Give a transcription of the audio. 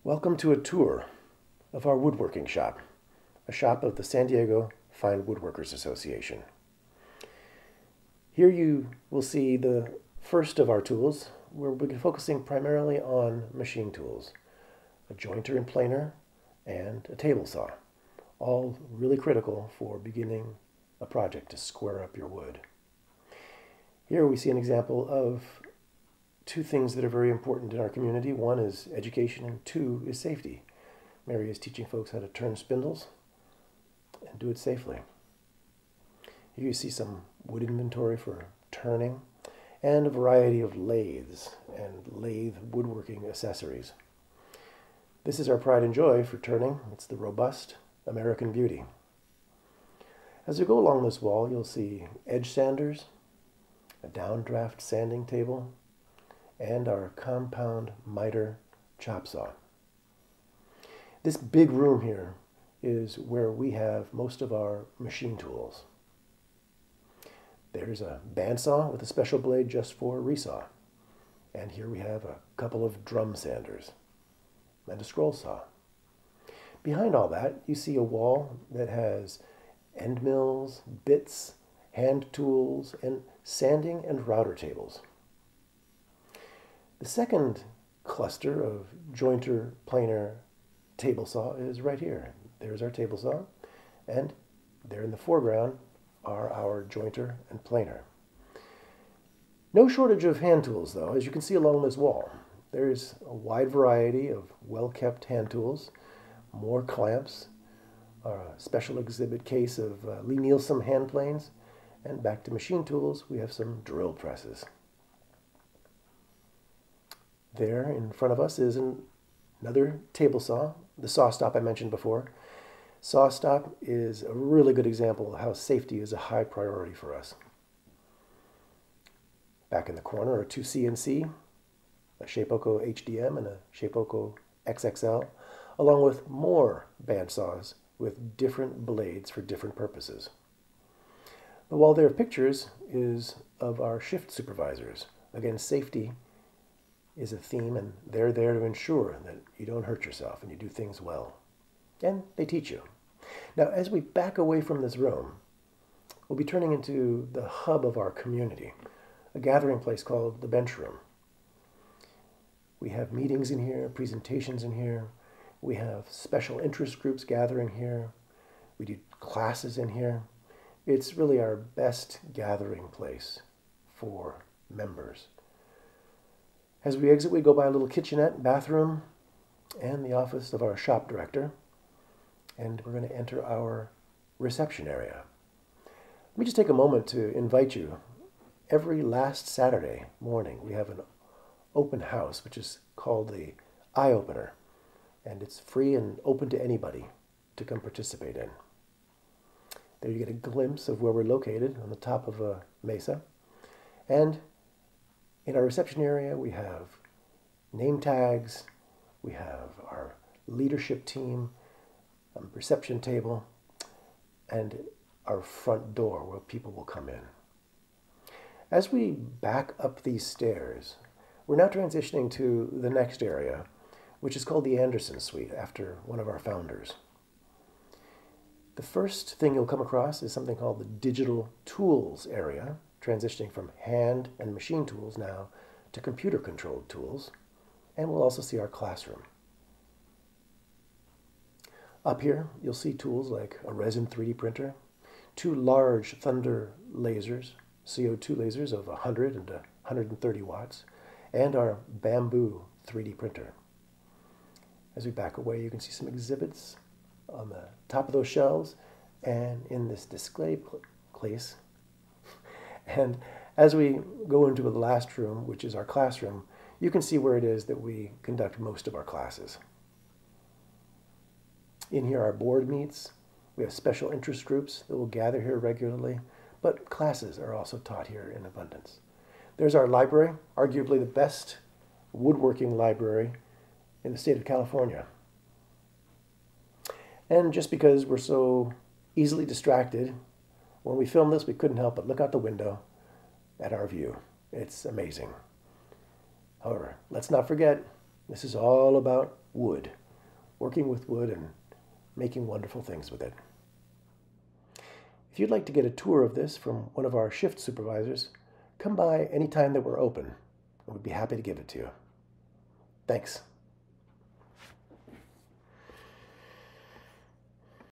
Welcome to a tour of our woodworking shop, a shop of the San Diego Fine Woodworkers Association. Here you will see the first of our tools, where we'll be focusing primarily on machine tools, a jointer and planer, and a table saw, all really critical for beginning a project to square up your wood. Here we see an example of two things that are very important in our community. One is education, and two is safety. Mary is teaching folks how to turn spindles and do it safely. Here you see some wood inventory for turning and a variety of lathes and lathe woodworking accessories. This is our pride and joy for turning. It's the robust American Beauty. As you go along this wall, you'll see edge sanders, a downdraft sanding table, and our compound miter chop saw. This big room here is where we have most of our machine tools. There's a bandsaw with a special blade just for resaw. And here we have a couple of drum sanders and a scroll saw. Behind all that, you see a wall that has end mills, bits, hand tools, and sanding and router tables. The second cluster of jointer, planer, table saw is right here. There's our table saw, and there in the foreground are our jointer and planer. No shortage of hand tools, though, as you can see along this wall. There's a wide variety of well-kept hand tools, more clamps, a special exhibit case of Lie-Nielsen hand planes, and back to machine tools, we have some drill presses. There in front of us is another table saw, the saw stop I mentioned before. Saw stop is a really good example of how safety is a high priority for us. Back in the corner are two CNC, a Shapeoko HDM and a Shapeoko XXL, along with more bandsaws with different blades for different purposes. The wall there of pictures is of our shift supervisors. Again, safety is a theme, and they're there to ensure that you don't hurt yourself and you do things well. And they teach you. Now, as we back away from this room, we'll be turning into the hub of our community, a gathering place called the Bench Room. We have meetings in here, presentations in here. We have special interest groups gathering here. We do classes in here. It's really our best gathering place for members. As we exit, we go by a little kitchenette, bathroom, and the office of our shop director. And we're going to enter our reception area. Let me just take a moment to invite you. Every last Saturday morning, we have an open house, which is called the Eye Opener. And it's free and open to anybody to come participate in. There you get a glimpse of where we're located on the top of a mesa. And in our reception area, we have name tags, we have our leadership team, a reception table, and our front door where people will come in. As we back up these stairs, we're now transitioning to the next area, which is called the Anderson Suite, after one of our founders. The first thing you'll come across is something called the Digital Tools area, transitioning from hand and machine tools now to computer-controlled tools, and we'll also see our classroom. Up here, you'll see tools like a resin 3D printer, two large Thunder lasers, CO2 lasers of 100 and 130 watts, and our bamboo 3D printer. As we back away, you can see some exhibits on the top of those shelves and in this display place. And as we go into the last room, which is our classroom, you can see where it is that we conduct most of our classes. In here, our board meets. We have special interest groups that will gather here regularly, but classes are also taught here in abundance. There's our library, arguably the best woodworking library in the state of California. And just because we're so easily distracted, when we film this, we couldn't help but look out the window at our view. It's amazing. However, let's not forget This is all about wood, working with wood and making wonderful things with it. If you'd like to get a tour of this from one of our shift supervisors, come by any time that we're open, and we'd be happy to give it to you. Thanks.